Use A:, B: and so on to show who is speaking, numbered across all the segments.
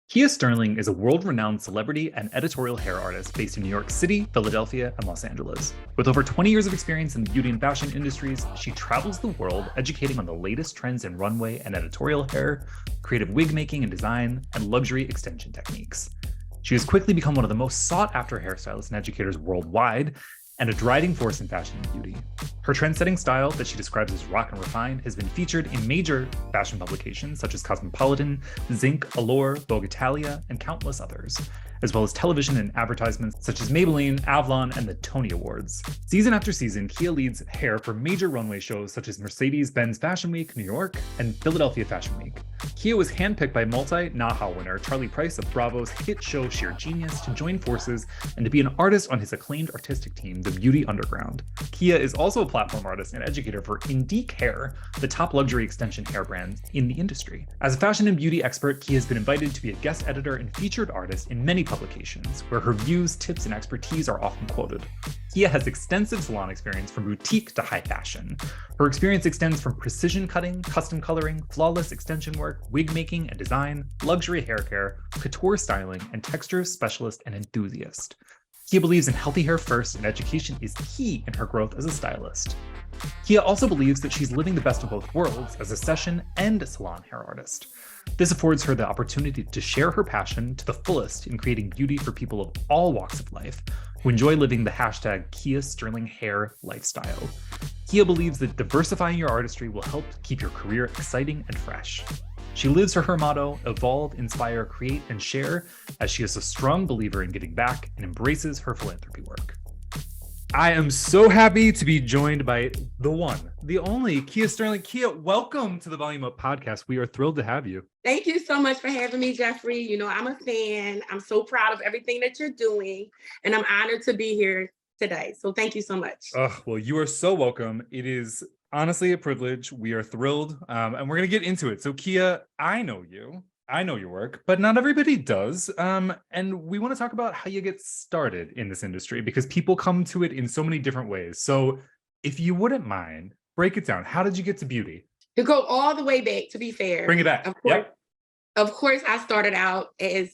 A: Kia Sterling is a world-renowned celebrity and editorial hair artist based in New York City, Philadelphia, and Los Angeles. With over 20 years of experience in the beauty and fashion industries, she travels the world educating on the latest trends in runway and editorial hair, creative wig making and design, and luxury extension techniques. She has quickly become one of the most sought-after hairstylists and educators worldwide, and a driving force in fashion and beauty. Her trend-setting style, that she describes as rock and refined, has been featured in major fashion publications such as Cosmopolitan, Zink, Allure, Vogue Italia, and countless others, as well as television and advertisements such as Maybelline, Avlon, and the Tony Awards. Season after season, Kia leads hair for major runway shows such as Mercedes Benz Fashion Week, New York, and Philadelphia Fashion Week. Kia was handpicked by multi-Naha winner Charlie Price of Bravo's hit show Sheer Genius to join forces and to be an artist on his acclaimed artistic team, The Beauty Underground. Kia is also a platform artist and educator for Indique Hair, the top luxury extension hair brand in the industry. As a fashion and beauty expert, Kia has been invited to be a guest editor and featured artist in many publications, where her views, tips, and expertise are often quoted. Kia has extensive salon experience from boutique to high fashion. Her experience extends from precision cutting, custom coloring, flawless extension work, wig making and design, luxury hair care, couture styling, and texture specialist and enthusiast. Kia believes in healthy hair first, and education is key in her growth as a stylist. Kia also believes that she's living the best of both worlds as a session and salon hair artist. This affords her the opportunity to share her passion to the fullest in creating beauty for people of all walks of life who enjoy living the hashtag Kia Sterling Hair lifestyle. Kia believes that diversifying your artistry will help keep your career exciting and fresh. She lives her motto, evolve, inspire, create, and share, as she is a strong believer in giving back and embraces her philanthropy work. I am so happy to be joined by the one, the only Kia Sterling. Kia, welcome to the Volume Up podcast. We are thrilled to have you.
B: Thank you so much for having me, Jeffrey. You know, I'm a fan. I'm so proud of everything that you're doing, and I'm honored to be here today. So thank you so much.
A: Well, you are so welcome. It is honestly a privilege. We are thrilled, and we're going to get into it. So Kia, I know you. I know your work, but not everybody does. And we want to talk about how you get started in this industry, because people come to it in so many different ways. So if you wouldn't mind, break it down. How did you get to beauty?
B: To go all the way back, to be fair.
A: Bring it back.
B: Of course, I started out as,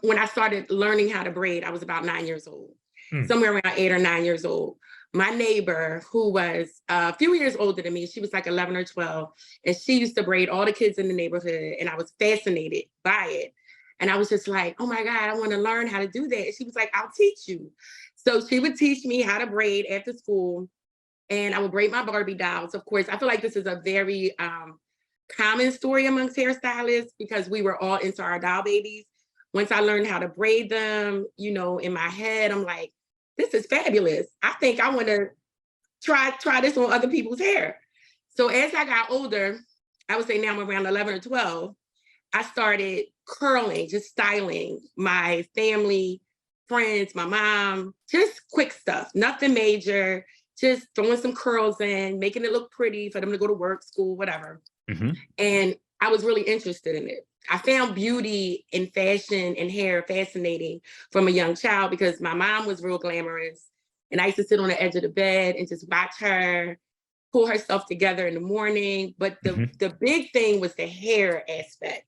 B: when I started learning how to braid, I was about 9 years old, somewhere around 8 or 9 years old. My neighbor, who was a few years older than me, she was like 11 or 12, and she used to braid all the kids in the neighborhood, and I was fascinated by it. And I was just like, oh my God, I want to learn how to do that. And she was like, I'll teach you. So she would teach me how to braid after school, and I would braid my Barbie dolls. Of course, I feel like this is a very common story amongst hairstylists, because we were all into our doll babies. Once I learned how to braid them, you know, in my head, I'm like, this is fabulous. I think I want to try this on other people's hair. So as I got older, I would say now I'm around 11 or 12, I started curling, just styling my family, friends, my mom, just quick stuff, nothing major, just throwing some curls in, making it look pretty for them to go to work, school, whatever. And I was really interested in it. I found beauty in fashion and hair fascinating from a young child, because my mom was real glamorous, and I used to sit on the edge of the bed and just watch her pull herself together in the morning. But the big thing was the hair aspect.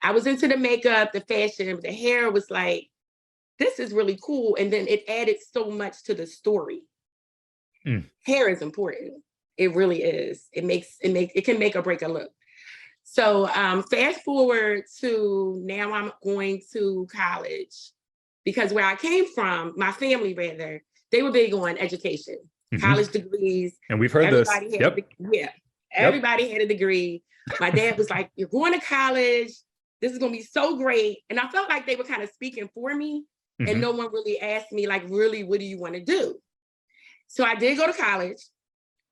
B: I was into the makeup, the fashion, but the hair was like, this is really cool. And then it added so much to the story. Hair is important. It really is. It can make or break a look. So fast forward to now, I'm going to college, because where I came from, my family rather, they were big on education, college degrees.
A: And we've heard this.
B: Everybody had a degree. My dad was like, you're going to college. This is going to be so great. And I felt like they were kind of speaking for me. And no one really asked me, like, really, what do you want to do? So I did go to college.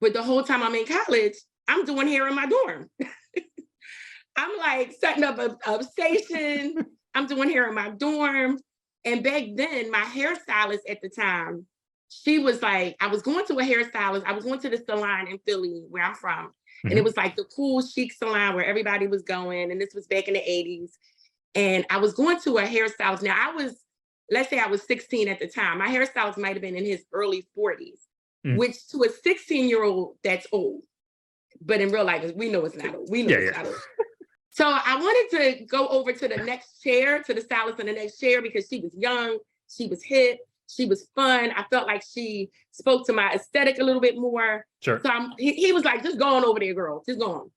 B: But the whole time I'm in college, I'm doing hair in my dorm. I'm like setting up a station. I'm doing hair in my dorm. And back then, my hairstylist at the time, she was like, I was going to a hairstylist. I was going to the salon in Philly, where I'm from. And it was like the cool chic salon where everybody was going. And this was back in the 80s. And I was going to a hairstylist. Now let's say I was 16 at the time. My hairstylist might have been in his early 40s, which to a 16-year-old, that's old. But in real life, we know it's not old. We know it's not old. So I wanted to go over to the next chair, to the stylist in the next chair, because she was young, she was hip, she was fun. I felt like she spoke to my aesthetic a little bit more.
A: Sure.
B: So he was like, just go on over there, girl, just go on.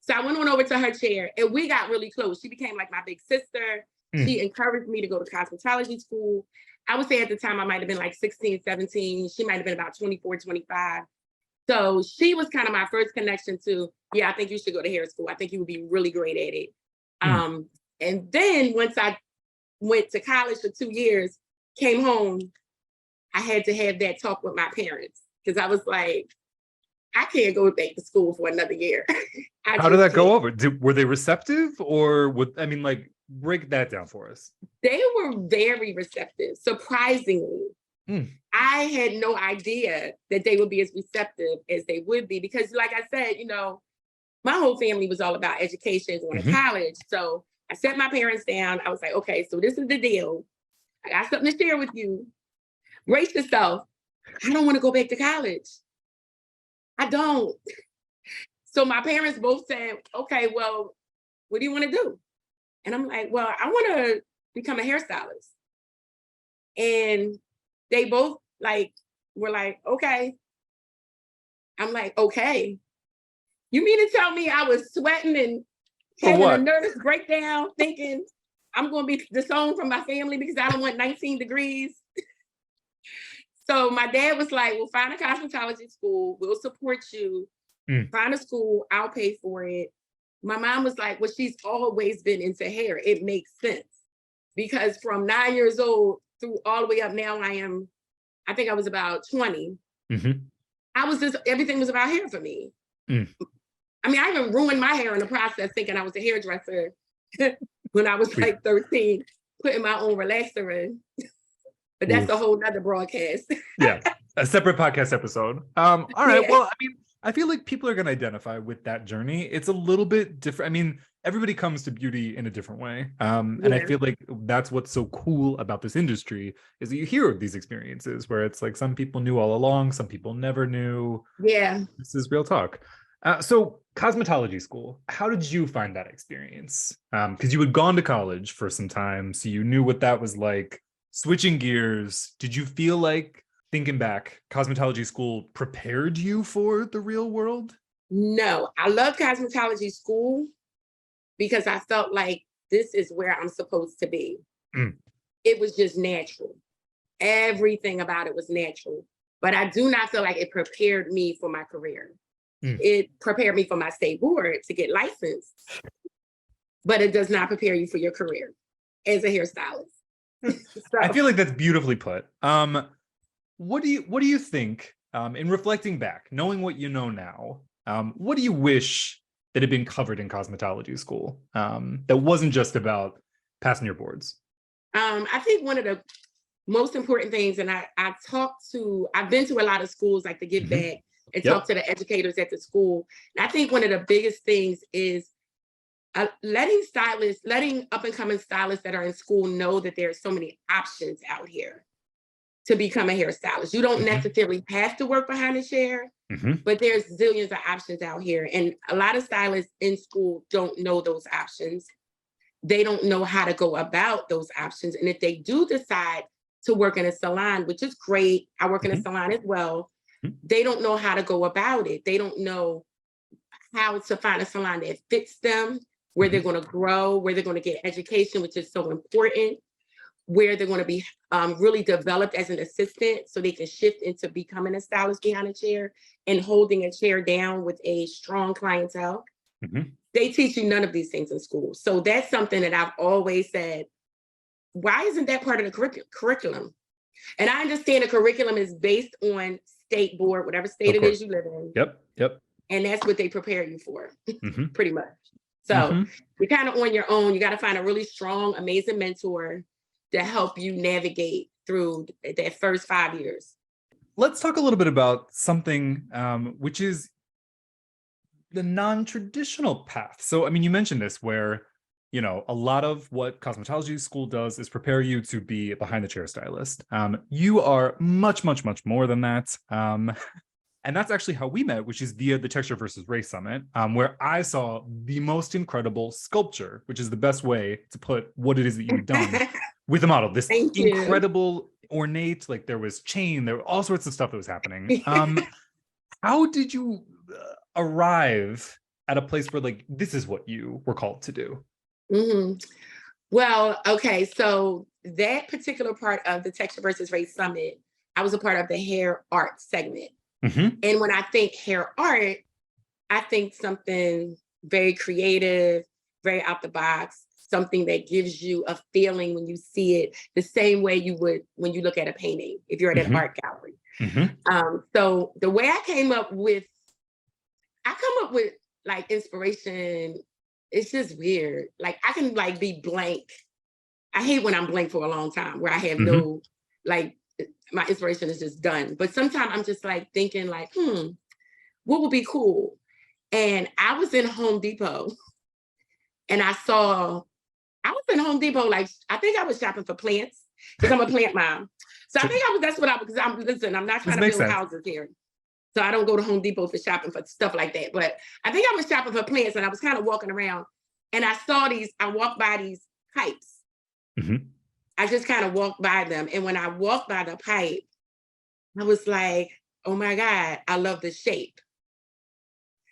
B: So I went on over to her chair and we got really close. She became like my big sister. She encouraged me to go to cosmetology school. I would say at the time I might have been like 16, 17. She might have been about 24, 25. So she was kind of my first connection to, yeah, I think you should go to hair school. I think you would be really great at it. And then once I went to college for 2 years, came home, I had to have that talk with my parents because I was like, I can't go back to school for another year.
A: How did that go over? Were they receptive, or break that down for us?
B: They were very receptive, surprisingly. I had no idea that they would be as receptive as they would be because, like I said, my whole family was all about education, going to college. So I set my parents down. I was like, okay, so this is the deal. I got something to share with you. Brace yourself. I don't want to go back to college. I don't. So my parents both said, okay, well, what do you want to do? And I'm like, well, I want to become a hairstylist. And they both were like, okay. I'm like, okay. You mean to tell me I was sweating and having a nervous breakdown thinking I'm going to be disowned from my family because I don't want 19 degrees? So my dad was like, well, find a cosmetology school. We'll support you. Find a school. I'll pay for it. My mom was like, well, she's always been into hair. It makes sense. Because from 9 years old through all the way up now, I think I was about 20. Everything was about hair for me. I mean, I even ruined my hair in the process thinking I was a hairdresser when I was like 13, putting my own relaxer in. But that's a whole nother broadcast.
A: Yeah, a separate podcast episode. All right, well, I mean, I feel like people are going to identify with that journey. It's a little bit different. I mean, everybody comes to beauty in a different way. And I feel like that's what's so cool about this industry is that you hear of these experiences where it's like some people knew all along, some people never knew.
B: Yeah.
A: This is real talk. So cosmetology school, how did you find that experience? Because you had gone to college for some time, so you knew what that was like. Switching gears, did you feel like, thinking back, cosmetology school prepared you for the real world?
B: No, I love cosmetology school because I felt like this is where I'm supposed to be. It was just natural. Everything about it was natural. But I do not feel like it prepared me for my career. It prepared me for my state board to get licensed, but it does not prepare you for your career as a hairstylist. So,
A: I feel like that's beautifully put. What do you think, in reflecting back, knowing what you know now, what do you wish that had been covered in cosmetology school that wasn't just about passing your boards?
B: I think one of the most important things, and I've been to a lot of schools like to give back and talk to the educators at the school. And I think one of the biggest things is letting up and coming stylists that are in school know that there's so many options out here to become a hairstylist. You don't necessarily have to work behind a chair, but there's zillions of options out here. And a lot of stylists in school don't know those options. They don't know how to go about those options. And if they do decide to work in a salon, which is great, I work in a salon as well, they don't know how to go about it. They don't know how to find a salon that fits them, where they're going to grow, where they're going to get education, which is so important, where they're going to be really developed as an assistant so they can shift into becoming a stylist behind a chair and holding a chair down with a strong clientele. They teach you none of these things in school. So that's something that I've always said, why isn't that part of the curriculum? And I understand the curriculum is based on state board, whatever state it is you live in.
A: Yep.
B: And that's what they prepare you for, pretty much. So you're kind of on your own. You got to find a really strong, amazing mentor to help you navigate through that first 5 years.
A: Let's talk a little bit about something which is the non-traditional path. So, I mean, you mentioned this where, a lot of what cosmetology school does is prepare you to be a behind the chair stylist. You are much, much, much more than that. And that's actually how we met, which is via the Texture versus Race Summit, where I saw the most incredible sculpture, which is the best way to put what it is that you've done with a model. This
B: Thank you.
A: incredible, ornate, like there was chain, there were all sorts of stuff that was happening. How did you arrive at a place where like, this is what you were called to do?
B: Mm-hmm. Well, okay, so that particular part of the Texture versus Race Summit, I was a part of the hair art segment.
A: Mm-hmm.
B: And when I think hair art, I think something very creative, very out the box, something that gives you a feeling when you see it the same way you would when you look at a painting, if you're at an art gallery. So the way I come up with like inspiration, it's just weird. Like I can like be blank. I hate when I'm blank for a long time where I have no, like my inspiration is just done. But sometimes I'm just like thinking like, what would be cool? And I was in Home Depot and I was in Home Depot, like, I think I was shopping for plants because I'm a plant mom. So I think because I'm not trying to build houses here. So I don't go to Home Depot for shopping for stuff like that. But I think I was shopping for plants and I was kind of walking around and I walked by these pipes. I just kind of walked by them. And when I walked by the pipe, I was like, oh my God, I love the shape.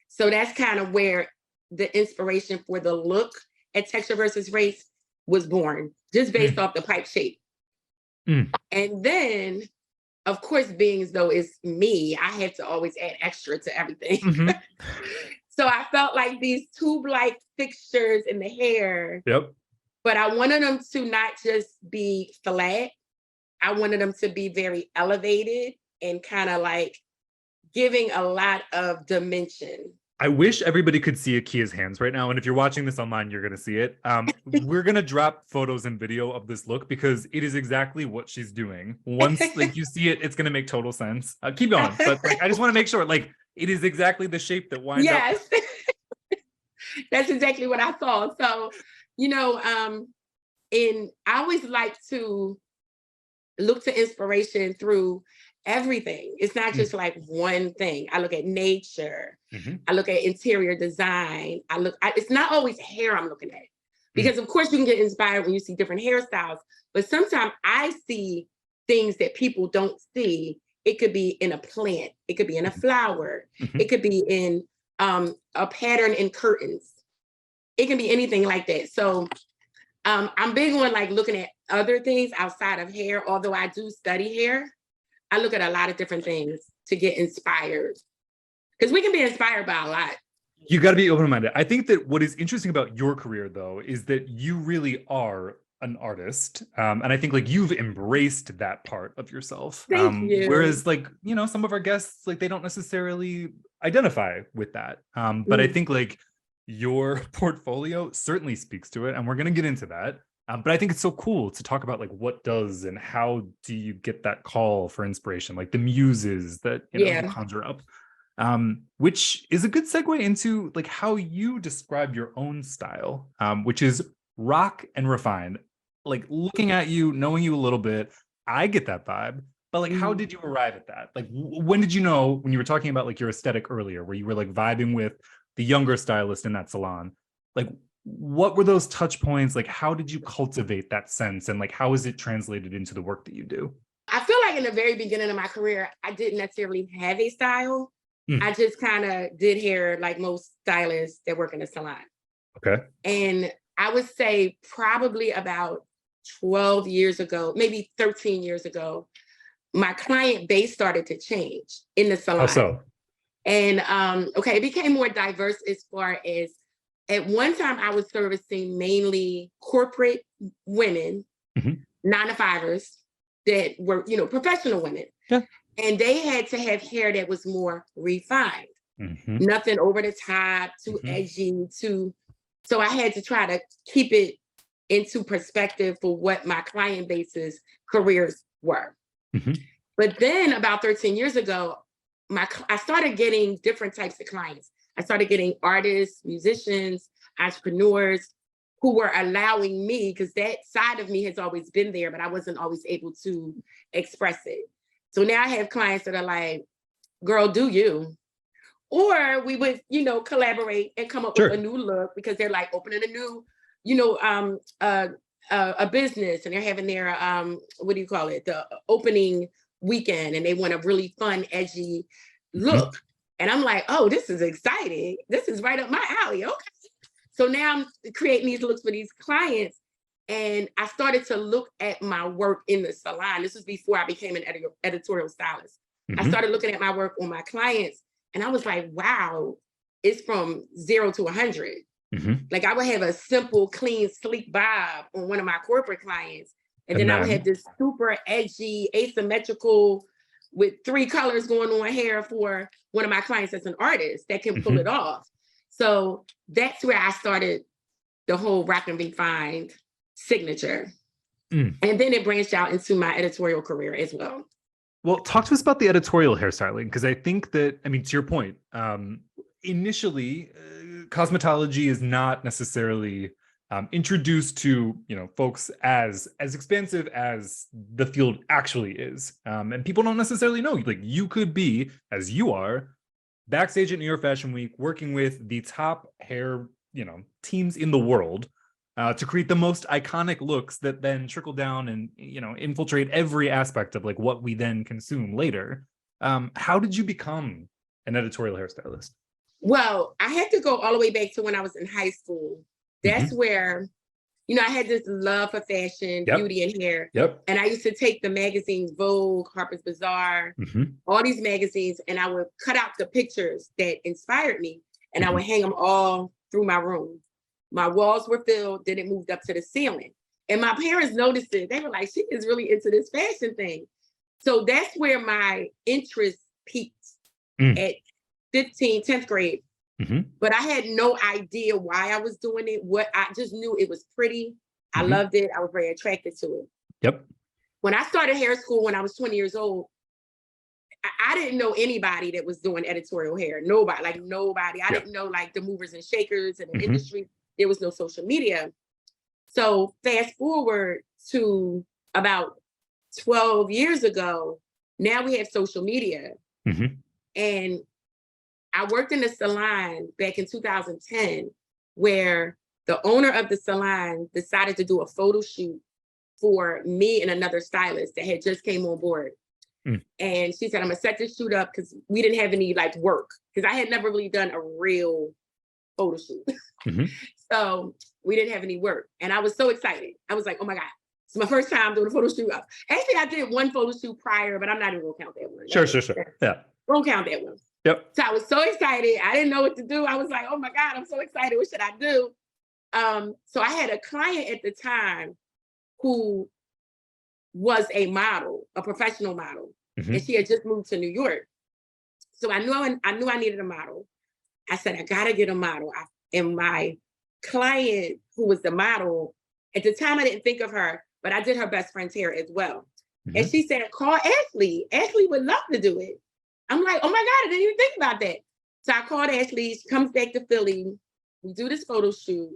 B: So that's kind of where the inspiration for the look at Texture versus Race was born, just based off the pipe shape. And then, of course, being as though it's me, I had to always add extra to everything. So I felt like these tube-like fixtures in the hair. But I wanted them to not just be flat. I wanted them to be very elevated and kind of like giving a lot of dimension.
A: I wish everybody could see Akia's hands right now. And if you're watching this online, you're going to see it. We're going to drop photos and video of this look because it is exactly what she's doing. Once like you see it, it's going to make total sense. Keep going. But like, I just want to make sure like it is exactly the shape that winds up.
B: That's exactly what I saw. So, you know, and I always like to look to inspiration through everything. It's not just like one thing. I look at nature. I look at interior design. It's not always hair I'm looking at because of course you can get inspired when you see different hairstyles, but sometimes I see things that people don't see. It could be in a plant. It could be in a flower. It could be in a pattern in curtains. It can be anything like that. So I'm big on like looking at other things outside of hair, although I do study hair. I look at a lot of different things to get inspired because we can be inspired by a lot.
A: You got to be open-minded. I think that what is interesting about your career, though, is that you really are an artist. And I think like you've embraced that part of yourself.
B: Thank you.
A: Whereas like, you know, some of our guests, like they don't necessarily identify with that. But I think like your portfolio certainly speaks to it. And we're going to get into that. But I think it's so cool to talk about like what does and how do you get that call for inspiration, like the muses that you know, you conjure up, which is a good segue into like how you describe your own style, which is rock and refined. Like looking at you, knowing you a little bit, I get that vibe. But like, how did you arrive at that? Like, when did you know when you were talking about like your aesthetic earlier, where you were like vibing with the younger stylist in that salon? Like, what were those touch points? Like, how did you cultivate that sense? And like, how is it translated into the work that you do?
B: I feel like in the very beginning of my career, I didn't necessarily have a style. I just kind of did hair like most stylists that work in a salon.
A: Okay.
B: And I would say probably about 12 years ago, maybe 13 years ago, my client base started to change in the salon.
A: How so?
B: And it became more diverse as far as at one time I was servicing mainly corporate women, 9-to-5ers that were, you know, professional women.
A: Yeah.
B: And they had to have hair that was more refined, nothing over the top, too edgy, so I had to try to keep it into perspective for what my client base's careers were. But then about 13 years ago, I started getting different types of clients. I started getting artists, musicians, entrepreneurs who were allowing me, because that side of me has always been there, but I wasn't always able to express it. So now I have clients that are like, girl, do you? Or we would, collaborate and come up
A: Sure.
B: with a new look because they're like opening a new, a business, and they're having their, what do you call it? The opening weekend, and they want a really fun, edgy look. And I'm like, oh, this is exciting. This is right up my alley. Okay. So now I'm creating these looks for these clients. And I started to look at my work in the salon. This was before I became an editorial stylist. I started looking at my work on my clients, and I was like, wow, it's from 0 to 100. Like I would have a simple, clean, sleek bob on one of my corporate clients. And then I would have this super edgy, asymmetrical with 3 colors going on hair for one of my clients that's an artist that can pull it off. So that's where I started the whole Rock and Refined signature. And then it branched out into my editorial career as well.
A: Well, talk to us about the editorial hairstyling, because I think that, to your point, initially, cosmetology is not necessarily introduced to folks as expansive as the field actually is, and people don't necessarily know. Like, you could be, as you are, backstage at New York Fashion Week, working with the top hair teams in the world to create the most iconic looks that then trickle down and infiltrate every aspect of like what we then consume later. How did you become an editorial hairstylist?
B: Well, I had to go all the way back to when I was in high school. That's where, I had this love for fashion, beauty, and hair. And I used to take the magazines, Vogue, Harper's Bazaar, all these magazines, and I would cut out the pictures that inspired me, and I would hang them all through my room. My walls were filled, then it moved up to the ceiling. And my parents noticed it. They were like, she is really into this fashion thing. So that's where my interest peaked at 10th grade. But I had no idea why I was doing it. I just knew it was pretty. I loved it. I was very attracted to it. When I started hair school when I was 20 years old, I didn't know anybody that was doing editorial hair. Nobody. I didn't know like the movers and shakers in the industry. There was no social media. So fast forward to about 12 years ago, now we have social media. And I worked in a salon back in 2010 where the owner of the salon decided to do a photo shoot for me and another stylist that had just came on board. And she said, I'm gonna set this shoot up because we didn't have any like work, because I had never really done a real photo shoot. So we didn't have any work. And I was so excited. I was like, oh my God, it's my first time doing a photo shoot. Actually, I did one photo shoot prior, but I'm not even gonna count that one.
A: Sure. Yeah.
B: Won't count that one. So I was so excited. I didn't know what to do. I was like, oh my God, I'm so excited. What should I do? So I had a client at the time who was a model, a professional model. And she had just moved to New York. So I knew I needed a model. I said, I gotta get a model. And my client, who was the model, at the time I didn't think of her, but I did her best friend's hair as well. And she said, call Ashley. Ashley would love to do it. I'm like, oh my God, I didn't even think about that. So I called Ashley. She comes back to Philly. We do this photo shoot.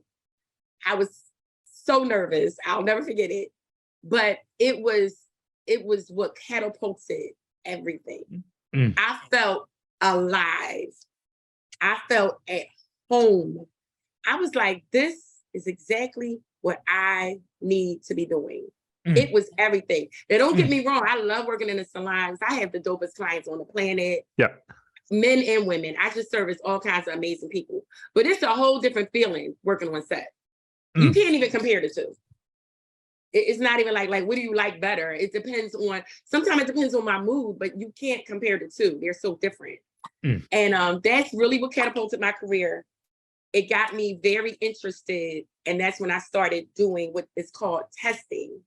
B: I was so nervous. I'll never forget it. But it was what catapulted everything. I felt alive. I felt at home. I was like, this is exactly what I need to be doing. It was everything. Now, don't get me wrong. I love working in the salons. I have the dopest clients on the planet. Men and women. I just service all kinds of amazing people. But it's a whole different feeling working on set. You can't even compare the two. It's not even like what do you like better? It depends on, sometimes it depends on my mood, but you can't compare the two. They're so different. And that's really what catapulted my career. It got me very interested. And that's when I started doing what is called testing.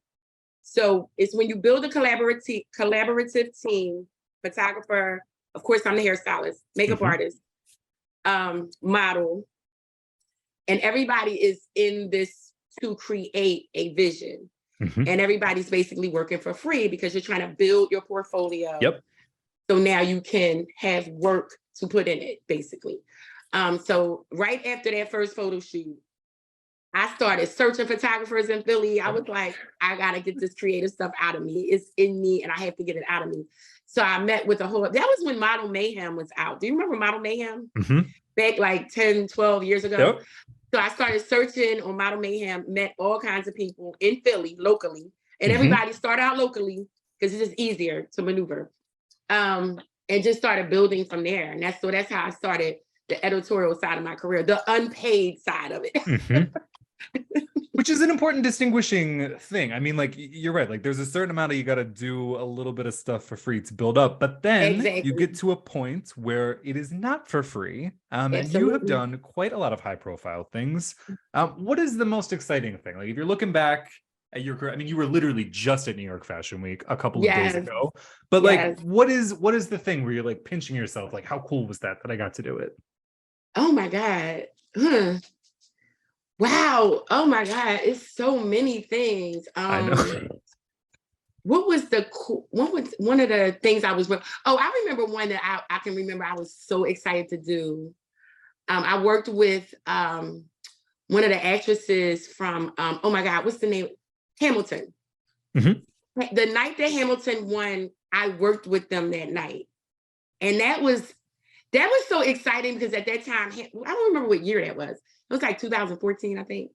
B: So it's when you build a collaborative team, photographer, of course, I'm the hairstylist, makeup artist, model, and everybody is in this to create a vision. And everybody's basically working for free because you're trying to build your portfolio. So now you can have work to put in it, basically. So right after that first photo shoot, I started searching photographers in Philly. I was like, I gotta get this creative stuff out of me. It's in me and I have to get it out of me. So I met with that was when Model Mayhem was out. Do you remember Model Mayhem?
A: Mm-hmm.
B: Back like 10, 12 years ago.
A: Yep.
B: So I started searching on Model Mayhem, met all kinds of people in Philly, locally. And
A: Mm-hmm.
B: everybody started out locally because it's just easier to maneuver. And just started building from there. And that's how I started the editorial side of my career, the unpaid side of it.
A: Mm-hmm. Which is an important distinguishing thing. I mean, like, you're right. Like, there's a certain amount of you got to do a little bit of stuff for free to build up, but then you get to a point where it is not for free. And you have done quite a lot of high profile things. What is the most exciting thing? Like, if you're looking back at your career, I mean, you were literally just at New York Fashion Week a couple of days ago, but like, what is the thing where you're like pinching yourself? Like, how cool was that I got to do it?
B: Oh my God. Wow. Oh my God. It's so many things.
A: I know.
B: What was one of the things I was, I remember one that I can remember I was so excited to do. I worked with one of the actresses from, oh my God, what's the name? Hamilton. Mm-hmm. The night that Hamilton won, I worked with them that night. And that was so exciting because at that time, I don't remember what year that was. It was like 2014, I think,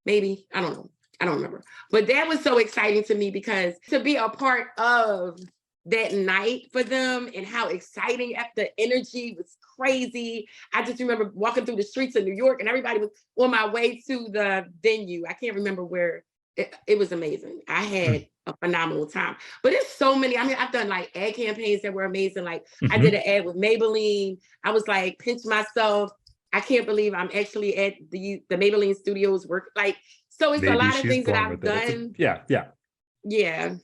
B: maybe. I don't know. I don't remember. But that was so exciting to me because to be a part of that night for them and how exciting, the energy was crazy. I just remember walking through the streets of New York and everybody was on my way to the venue. I can't remember where. It was amazing. I had a phenomenal time. But there's so many. I mean, I've done like ad campaigns that were amazing. Like I did an ad with Maybelline. I was like, pinch myself. I can't believe I'm actually at the Maybelline studios work. Like, so it's a lot of things that I've done. Yeah.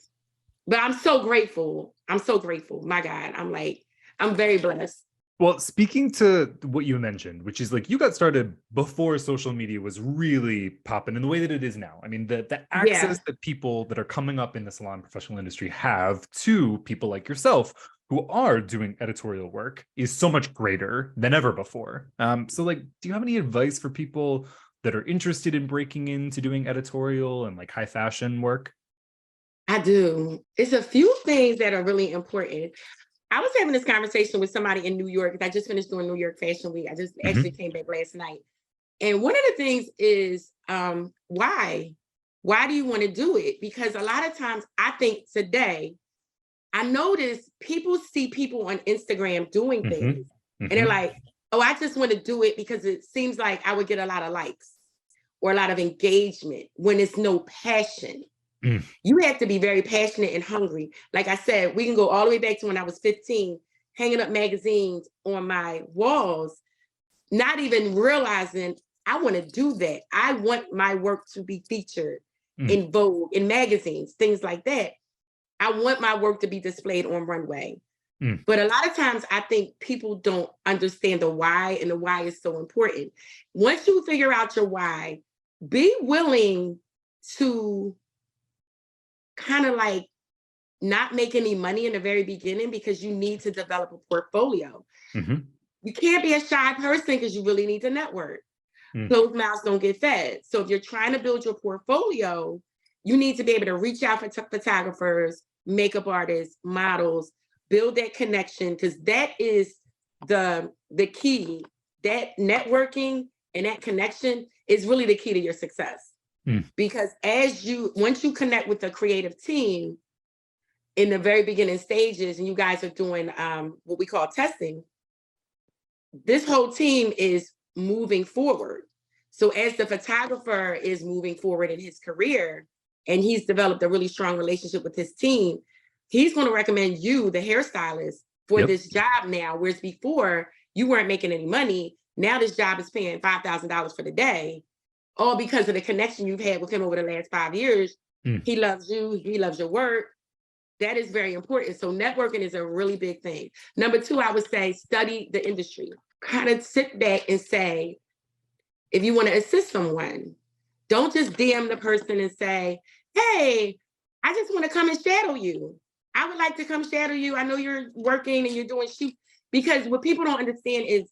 B: But I'm so grateful. My God. I'm very blessed.
A: Well, speaking to what you mentioned, which is like you got started before social media was really popping in the way that it is now. I mean, the access that people that are coming up in the salon professional industry have to people like yourself who are doing editorial work is so much greater than ever before. So like, do you have any advice for people that are interested in breaking into doing editorial and like high fashion work?
B: I do. It's a few things that are really important. I was having this conversation with somebody in New York because I just finished doing New York Fashion Week. I just actually came back last night. And one of the things is, why? Why do you want to do it? Because a lot of times I think today, I notice people see people on Instagram doing things and they're like, oh, I just want to do it because it seems like I would get a lot of likes or a lot of engagement when it's no passion. You have to be very passionate and hungry. Like I said, we can go all the way back to when I was 15, hanging up magazines on my walls, not even realizing I want to do that. I want my work to be featured in Vogue, in magazines, things like that. I want my work to be displayed on runway. But a lot of times I think people don't understand the why, and the why is so important. Once you figure out your why, be willing to kind of like not make any money in the very beginning because you need to develop a portfolio. You can't be a shy person because you really need to network. Closed mouths don't get fed. So if you're trying to build your portfolio, you need to be able to reach out for photographers, makeup artists, models, build that connection, because that is the key. That networking and that connection is really the key to your success. Because once you connect with the creative team in the very beginning stages, and you guys are doing what we call testing, this whole team is moving forward. So as the photographer is moving forward in his career and he's developed a really strong relationship with his team, he's going to recommend you, the hairstylist, for this job now, whereas before you weren't making any money. Now this job is paying $5,000 for the day, all because of the connection you've had with him over the last 5 years. He loves you. He loves your work. That is very important. So networking is a really big thing. Number 2, I would say study the industry. Kind of sit back and say, if you want to assist someone, don't just DM the person and say, hey, I just want to come and shadow you. I would like to come shadow you. I know you're working and you're doing shoots. Because what people don't understand is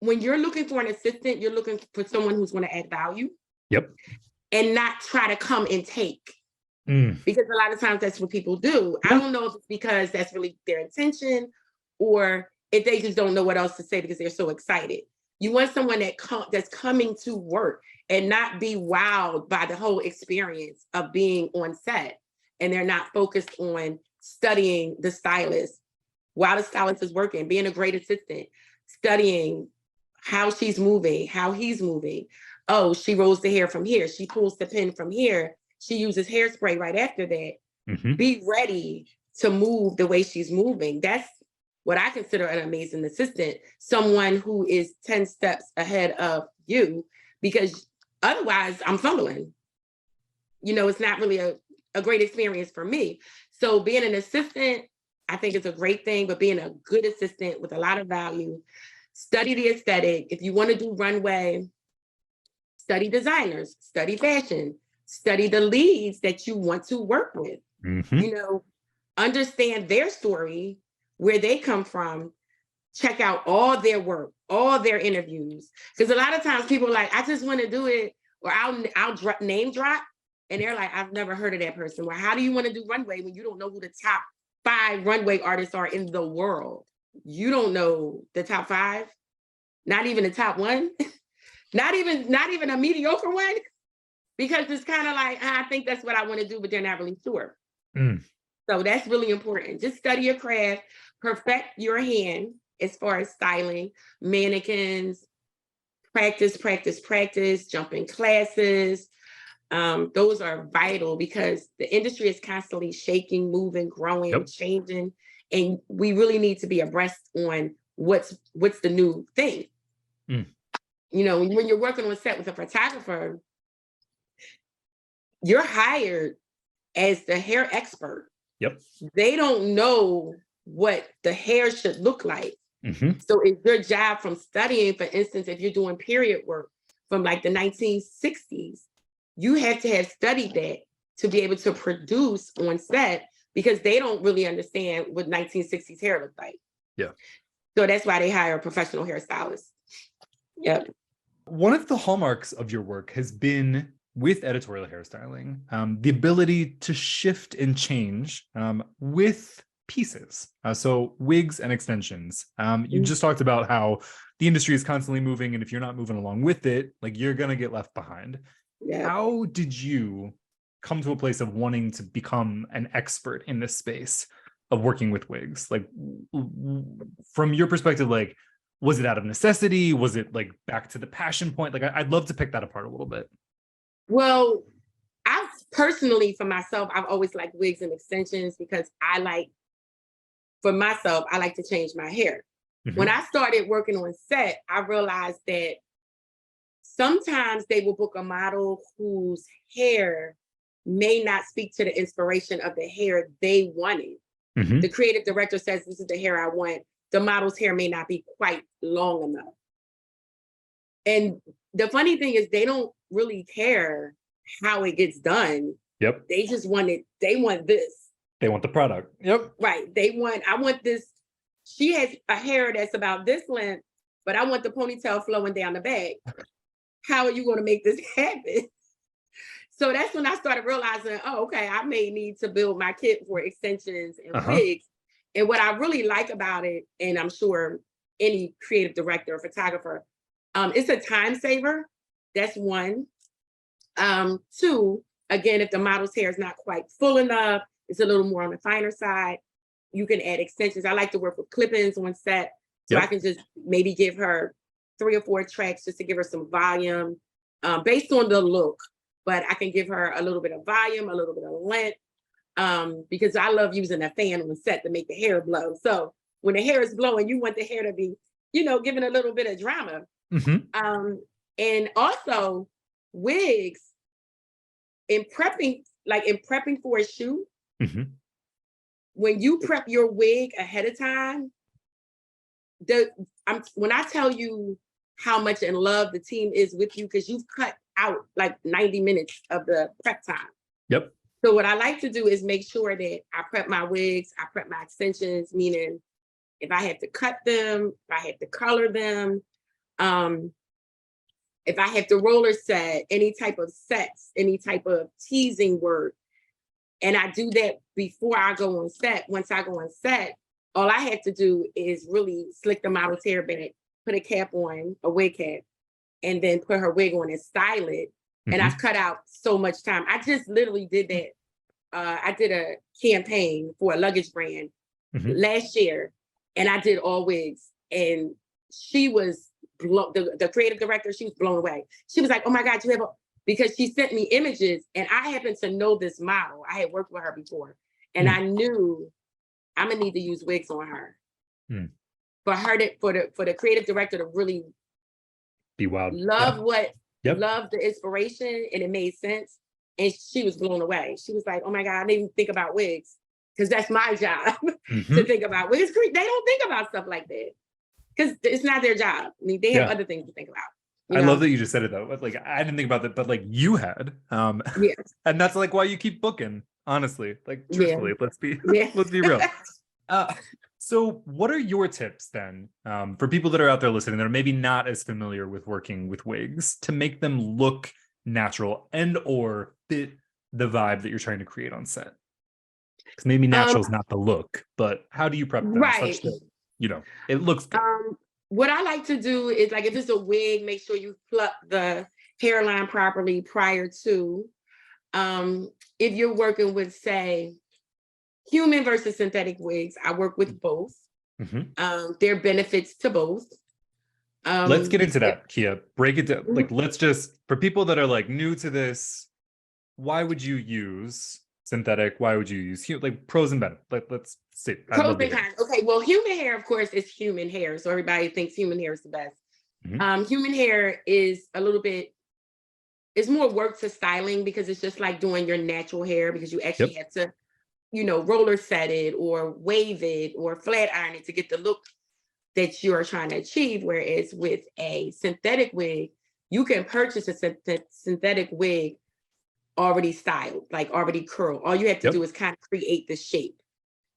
B: when you're looking for an assistant, you're looking for someone who's going to add value.
A: Yep.
B: And not try to come and take.
A: Mm.
B: Because a lot of times that's what people do. I don't know if it's because that's really their intention or if they just don't know what else to say because they're so excited. You want someone that's coming to work and not be wowed by the whole experience of being on set. And they're not focused on studying the stylist while the stylist is working, being a great assistant, studying how she's moving, how he's moving. Oh, she rolls the hair from here. She pulls the pin from here. She uses hairspray right after that.
A: Mm-hmm.
B: Be ready to move the way she's moving. That's what I consider an amazing assistant, someone who is 10 steps ahead of you, because otherwise I'm fumbling. You know, it's not really a great experience for me. So being an assistant, I think it's a great thing, but being a good assistant with a lot of value, study the aesthetic. If you want to do runway, study designers, study fashion, study the leads that you want to work with.
A: Mm-hmm.
B: You know, understand their story, where they come from, check out all their work, all their interviews. Because a lot of times people are like, I just want to do it, or I'll name drop, and they're like, I've never heard of that person. Well, how do you want to do runway when you don't know who the top 5 runway artists are in the world? You don't know the top 5, not even the top 1. Not even a mediocre one, because it's kind of like, I think that's what I want to do, but they're not really sure.
A: Mm.
B: So that's really important. Just study your craft, perfect your hand as far as styling, mannequins, practice, jumping classes. Those are vital because the industry is constantly shaking, moving, growing, changing. And we really need to be abreast on what's the new thing.
A: Mm.
B: You know, when you're working on set with a photographer, you're hired as the hair expert.
A: Yep.
B: They don't know what the hair should look like.
A: Mm-hmm.
B: So it's your job from studying, for instance, if you're doing period work from like the 1960s, you have to have studied that to be able to produce on set, because they don't really understand what 1960s hair looked like.
A: Yeah.
B: So that's why they hire a professional hairstylist. Yep.
A: One of the hallmarks of your work has been, with editorial hairstyling, the ability to shift and change with pieces. So wigs and extensions. You just talked about how the industry is constantly moving, and if you're not moving along with it, like, you're going to get left behind. Yeah. How did you come to a place of wanting to become an expert in this space of working with wigs? Like, from your perspective, like, was it out of necessity? Was it like back to the passion point? Like, I'd love to pick that apart a little bit.
B: Well, I've personally, for myself, I've always liked wigs and extensions because I like to change my hair. Mm-hmm. When I started working on set, I realized that sometimes they will book a model whose hair may not speak to the inspiration of the hair they wanted. Mm-hmm. The creative director says, this is the hair I want. The model's hair may not be quite long enough. And the funny thing is, they don't really care how it gets done. Yep. They just want it. They want this.
A: They want the product. Yep.
B: Right. I want this. She has a hair that's about this length, but I want the ponytail flowing down the back. How are you going to make this happen? So that's when I started realizing, oh, okay, I may need to build my kit for extensions and wigs. And what I really like about it, and I'm sure any creative director or photographer, it's a time saver. That's one. 2, again, if the model's hair is not quite full enough, it's a little more on the finer side, you can add extensions. I like to work with clip-ins on set. So I can just maybe give her 3 or 4 tracks just to give her some volume based on the look. But I can give her a little bit of volume, a little bit of length, because I love using a fan on set to make the hair blow. So when the hair is blowing, you want the hair to be, giving a little bit of drama. Mm-hmm. And also wigs, in prepping for a shoot, mm-hmm. when you prep your wig ahead of time, when I tell you how much in love the team is with you, because you've cut out like 90 minutes of the prep time. Yep. So what I like to do is make sure that I prep my wigs, I prep my extensions, meaning if I had to cut them, if I had to color them, If I have to roller set, any type of sets, any type of teasing work, and I do that before I go on set. Once I go on set, all I have to do is really slick the model's hair back, put a cap on, a wig cap, and then put her wig on and style it. And I've cut out so much time. I just literally did that. I did a campaign for a luggage brand last year, and I did all wigs. And she was the creative director. She was blown away. She was like, "Oh my God, you have a," because she sent me images, and I happened to know this model. I had worked with her before, and I knew I'm gonna need to use wigs on her. For her to, for the creative director to really
A: be wild,
B: love love the inspiration, and it made sense. And she was blown away. She was like, "Oh my God, I didn't even think about wigs." Because that's my job to think about wigs. They don't think about stuff like that because it's not their job. I mean, they have other things to think about.
A: I love that you just said it though. Like, I didn't think about that, but like you had. And that's like why you keep booking, honestly. Like, truthfully, let's be real. So what are your tips then for people that are out there listening that are maybe not as familiar with working with wigs to make them look natural and or fit the vibe that you're trying to create on set? Because maybe natural is not the look, but how do you prep them such that, you know, it looks good?
B: What I like to do is, like, if it's a wig, make sure you pluck the hairline properly prior to. If you're working with, say, human versus synthetic wigs, I work with both. There are benefits to both.
A: Let's get into that, Kia. Break it down. Like, let's just, for people that are like new to this, why would you use synthetic? Why would you use like pros and benefits? Let's see.
B: Pros and cons. Okay, well, human hair, of course, is human hair. So everybody thinks human hair is the best. Human hair is a little bit, it's more work to styling because it's just like doing your natural hair because you actually have to, you know, roller set it or wave it or flat iron it to get the look that you're trying to achieve. Whereas with a synthetic wig, you can purchase a synthetic wig already styled, like already curled. All you have to do is kind of create the shape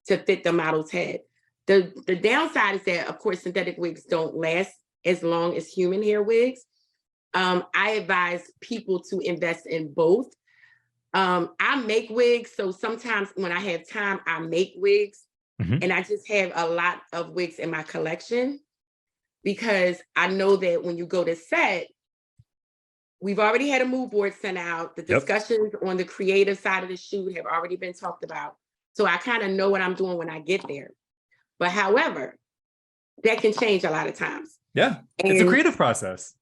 B: to fit the model's head. The downside is that, of course, synthetic wigs don't last as long as human hair wigs. I advise people to invest in both. I make wigs, so sometimes when I have time, I make wigs. And I just have a lot of wigs in my collection because I know that when you go to set, we've already had a mood board sent out. The discussions on the creative side of the shoot have already been talked about. So I kind of know what I'm doing when I get there. But however, that can change a lot of times.
A: It's a creative process.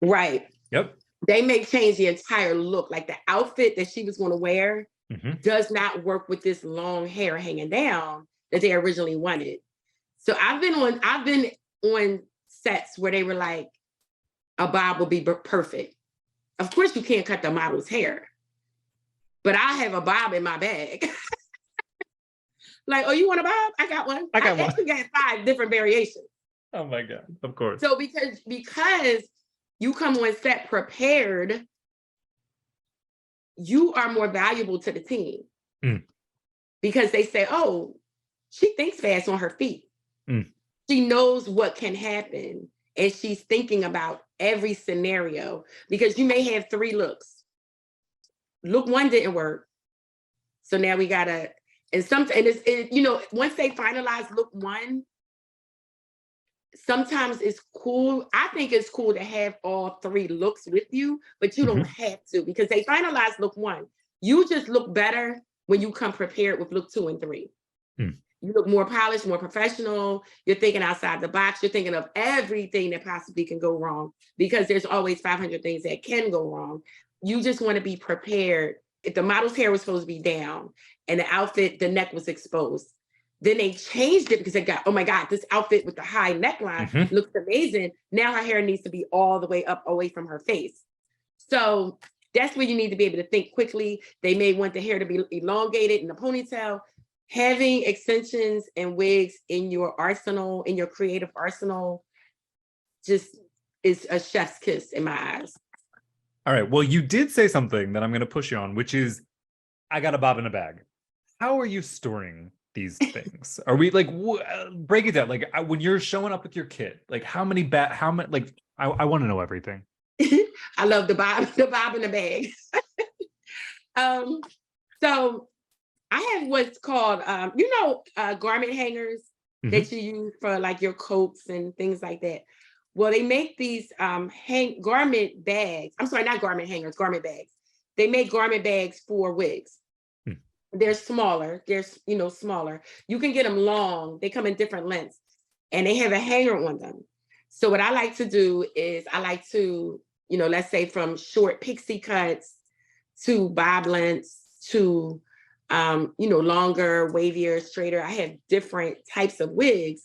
B: Right. They may change the entire look. Like the outfit that she was going to wear does not work with this long hair hanging down that they originally wanted. So I've been on sets where they were like, a bob will be perfect. Of course, you can't cut the model's hair, but I have a bob in my bag. Like, oh, you want a bob? I got one. I actually got 5 different variations.
A: Oh my God, of course.
B: So because you come on set prepared, you are more valuable to the team because they say, oh, she thinks fast on her feet. She knows what can happen. And she's thinking about every scenario because you may have 3 looks. Look 1 didn't work. So now we gotta, you know, once they finalize look 1, sometimes it's cool. I think it's cool to have all 3 looks with you, but you don't have to because they finalize look 1. You just look better when you come prepared with look 2 and 3. You look more polished, more professional. You're thinking outside the box. You're thinking of everything that possibly can go wrong because there's always 500 things that can go wrong. You just want to be prepared. If the model's hair was supposed to be down and the outfit, the neck was exposed, then they changed it because they got, oh my God, this outfit with the high neckline looks amazing. Now her hair needs to be all the way up away from her face. So that's where you need to be able to think quickly. They may want the hair to be elongated in a ponytail. Having extensions and wigs in your arsenal, in your creative arsenal, just is a chef's kiss in my eyes.
A: All right. Well, you did say something that I'm going to push you on, which is, I got a bob in a bag. How are you storing these things? Are we like, break it down. Like when you're showing up with your kit, like how many, like I want to know everything.
B: I love the bob and the bag. So I have what's called, garment hangers that you use for like your coats and things like that. Well, they make these garment bags. I'm sorry, not garment hangers, garment bags. They make garment bags for wigs. They're smaller. They're, smaller. You can get them long. They come in different lengths and they have a hanger on them. So what I like to do is I like to, let's say from short pixie cuts to bob lengths to, longer, wavier, straighter. I have different types of wigs.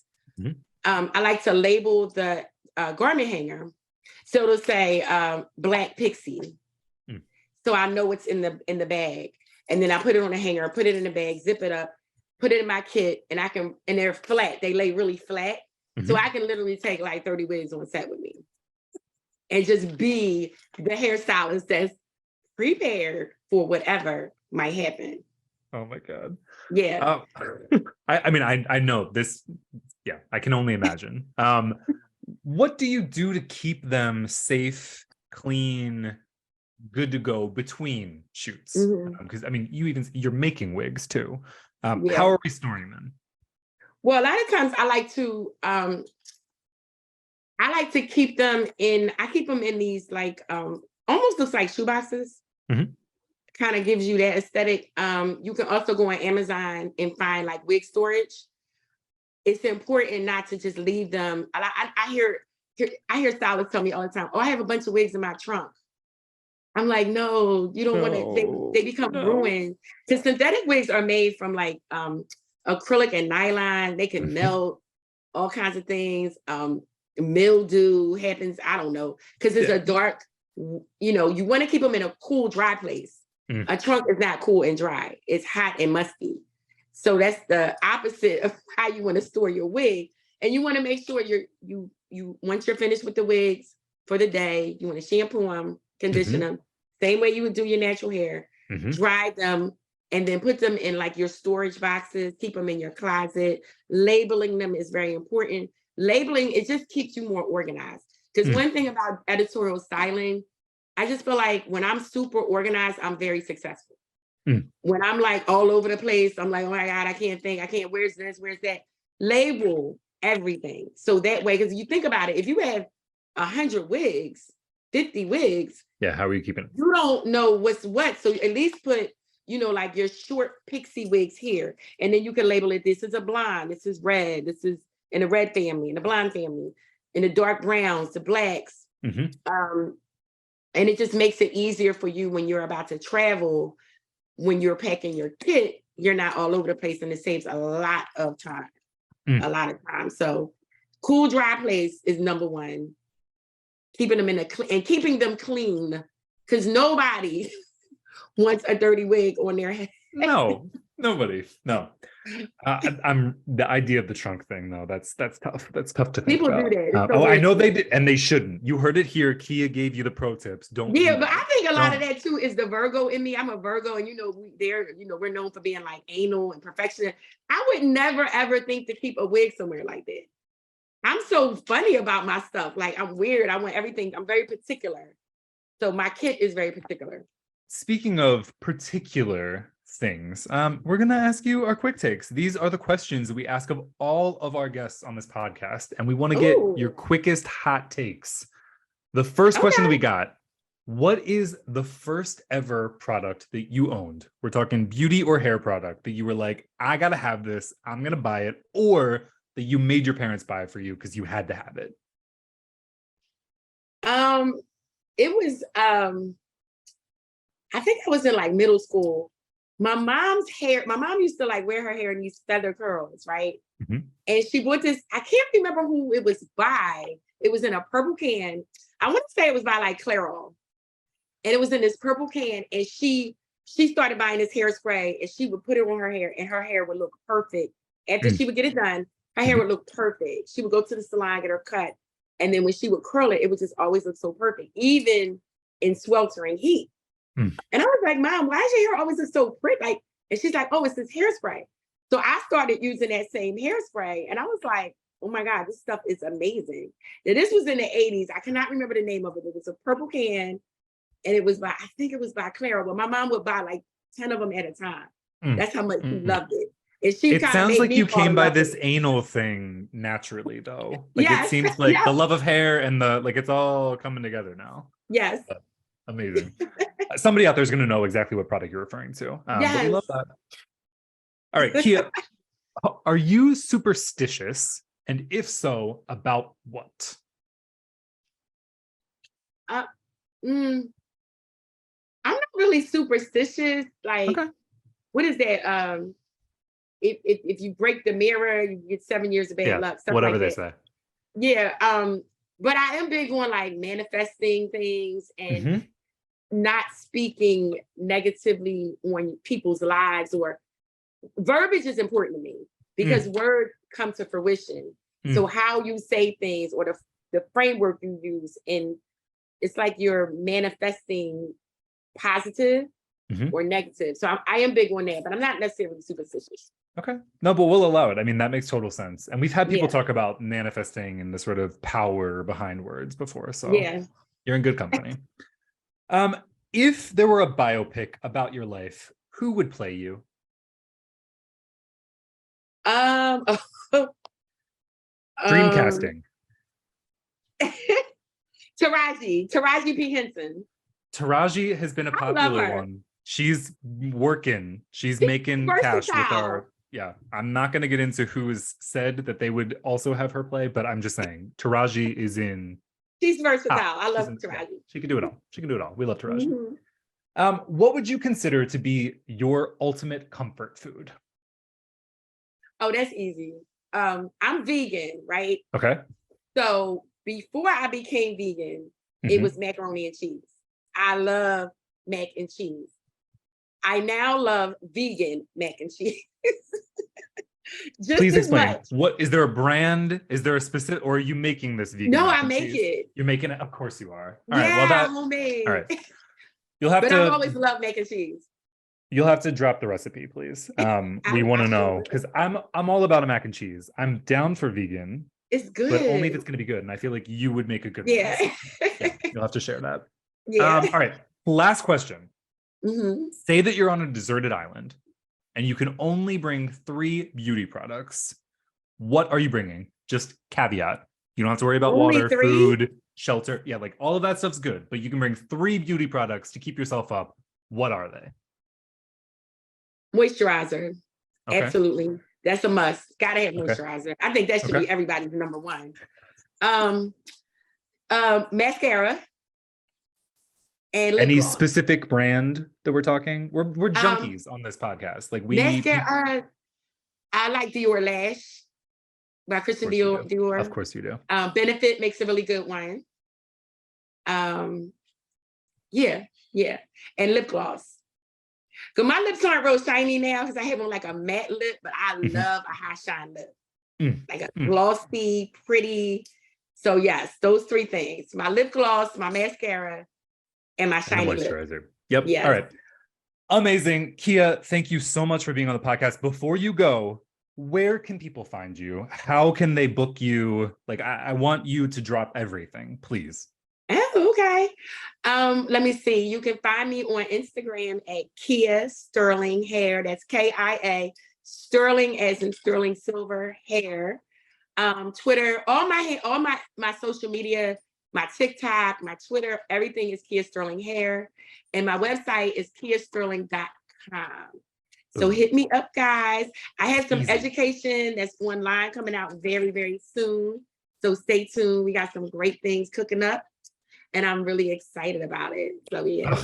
B: I like to label the garment hanger. So it'll say black pixie. So I know what's in the bag. And then I put it on a hanger, put it in the bag, zip it up, put it in my kit, and they're flat. They lay really flat. So I can literally take like 30 wigs on set with me and just be the hairstylist that's prepared for whatever might happen.
A: Oh my God.
B: Yeah.
A: I know this. Yeah, I can only imagine. What do you do to keep them safe, clean, good to go between shoots? Because you're making wigs too. How are we storing them?
B: Well, a lot of times I like to keep them in. I keep them in these like almost looks like shoeboxes. Kind of gives you that aesthetic. You can also go on Amazon and find like wig storage. It's important not to just leave them. I hear stylists tell me all the time, "Oh, I have a bunch of wigs in my trunk." I'm like, no, you don't want to. They become ruined. Because synthetic wigs are made from like acrylic and nylon. They can melt, all kinds of things. Mildew happens. I don't know, because it's a dark. You want to keep them in a cool, dry place. A trunk is not cool and dry. It's hot and musty. So that's the opposite of how you want to store your wig. And you want to make sure you once you're finished with the wigs for the day, you want to shampoo them, condition them, same way you would do your natural hair, dry them, and then put them in like your storage boxes, keep them in your closet. Labeling them is very important. Labeling, it just keeps you more organized. Because one thing about editorial styling, I just feel like when I'm super organized, I'm very successful. When I'm like all over the place, I'm like, oh my God, I can't think. Where's this? Where's that? Label everything. So that way, because you think about it, if you have 100 wigs, 50 wigs.
A: Yeah, how are you keeping it?
B: You don't know what's what. So at least put, like your short pixie wigs here. And then you can label it, this is a blonde, this is red, this is in the red family, in the blonde family, in the dark browns, the blacks. And it just makes it easier for you when you're about to travel, when you're packing your kit, you're not all over the place, and it saves a lot of time. So cool, dry place is number one. Keeping them keeping them clean, because nobody wants a dirty wig on their head.
A: No, nobody. No. I'm the idea of the trunk thing though. That's tough. That's tough to think
B: People
A: about.
B: do that.
A: I know they did, and they shouldn't. You heard it here. Kia gave you the pro tips. Don't.
B: Yeah, but I think a lot of that too is the Virgo in me. I'm a Virgo, and we're known for being like anal and perfectionist. I would never ever think to keep a wig somewhere like that. I'm so funny about my stuff. Like I'm weird. I want everything. I'm very particular. So my kit is very particular.
A: Speaking of particular things, we're going to ask you our quick takes. These are the questions we ask of all of our guests on this podcast, and we want to get your quickest hot takes. The first question that we got, what is the first ever product that you owned? We're talking beauty or hair product that you were like, I got to have this. I'm going to buy it. Or that you made your parents buy it for you because you had to have it.
B: It was, I think I was in like middle school. My mom used to like wear her hair in these feather curls, right? And she bought this, I can't remember who it was by. It was in a purple can. I want to say it was by like Clairol. And it was in this purple can. And she started buying this hairspray, and she would put it on her hair, and her hair would look perfect. After she would get it done, her hair would look perfect. She would go to the salon, get her cut. And then when she would curl it, it would just always look so perfect, even in sweltering heat. And I was like, Mom, why does your hair always look so pretty? And she's like, oh, it's this hairspray. So I started using that same hairspray. And I was like, oh my God, this stuff is amazing. Now, this was in the 80s. I cannot remember the name of it. It was a purple can, and it was by, I think it was by Clara, but my mom would buy like 10 of them at a time. That's how much she loved it. And she
A: It sounds like you came by this
B: it.
A: anal thing naturally, though. Like
B: yes.
A: It seems like the love of hair and the, like, it's all coming together now.
B: Yes.
A: Amazing. Somebody out there is going to know exactly what product you're referring to.
B: Yes.
A: But we love that. All right, Kia, are you superstitious? And if so, about what?
B: I'm not really superstitious. Like, what is that? If you break the mirror, you get 7 years of bad luck. Stuff
A: whatever
B: like
A: they
B: that.
A: say.
B: Yeah. But I am big on like manifesting things and not speaking negatively on people's lives, or verbiage is important to me because words come to fruition. So how you say things, or the framework you use, and it's like you're manifesting positive or negative. So I am big on that, but I'm not necessarily superstitious.
A: Okay. No, but we'll allow it. I mean, that makes total sense. And we've had people talk about manifesting and the sort of power behind words before. So you're in good company. If there were a biopic about your life, who would play you? Dream casting.
B: Taraji P. Henson.
A: Taraji has been a popular one. She's working. She's making cash with our... Yeah, I'm not going to get into who's said that they would also have her play, but I'm just saying Taraji is in...
B: She's versatile. I love Taraji.
A: Yeah, she can do it all. She can do it all. We love Taraji. What would you consider to be your ultimate comfort food?
B: Oh, that's easy. I'm vegan, right?
A: Okay.
B: So before I became vegan, it was macaroni and cheese. I love mac and cheese. I now love vegan mac and cheese.
A: Please explain. What is there a brand? Is there a specific, or are you making this vegan?
B: No, I make it.
A: You're making it. Of course you are.
B: All right. Well, that homemade.
A: All right. You'll have to.
B: I've always loved mac and cheese.
A: You'll have to drop the recipe, please. We want to know, because I'm all about a mac and cheese. I'm down for vegan.
B: It's good,
A: but only if it's going to be good. And I feel like you would make a good one. Yeah. You'll have to share that.
B: Yeah.
A: All right. Last question. Say that you're on a deserted island and you can only bring 3 beauty products. What are you bringing? Just caveat. You don't have to worry about water, food, shelter. Yeah, like all of that stuff's good, but you can bring 3 beauty products to keep yourself up. What are they?
B: Moisturizer. Okay. Absolutely. That's a must. Gotta have moisturizer. Okay. I think that should be everybody's number one. Mascara. And
A: any specific brand that we're talking? We're junkies on this podcast. Like we
B: mascara. I like Dior Lash by Christian Dior.
A: Of course you do.
B: Benefit makes a really good one. Yeah. And lip gloss. Because my lips aren't real shiny now because I have on like a matte lip, but I love a high shine lip. Like a glossy, pretty. So yes, those 3 things. My lip gloss, my mascara, and my shiny
A: moisturizer.
B: lip.
A: Yep. Yes. All right. Amazing. Kia, thank you so much for being on the podcast. Before you go, where can people find you? How can they book you? Like, I want you to drop everything, please.
B: Oh, okay. Let me see. You can find me on Instagram at Kia Sterling Hair. That's Kia Sterling as in sterling silver hair. Twitter, all my social media, my TikTok, my Twitter, everything is Kia Sterling Hair. And my website is kiasterling.com. So hit me up, guys. I have some education that's online coming out very, very soon. So stay tuned. We got some great things cooking up. And I'm really excited about it. So yeah.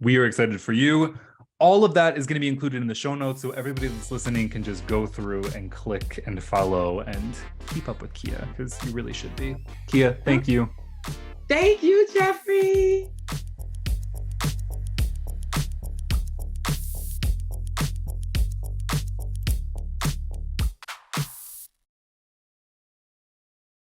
A: We are excited for you. All of that is going to be included in the show notes. So everybody that's listening can just go through and click and follow and keep up with Kia, because you really should be. Kia, thank you.
B: Thank you, Jeffrey.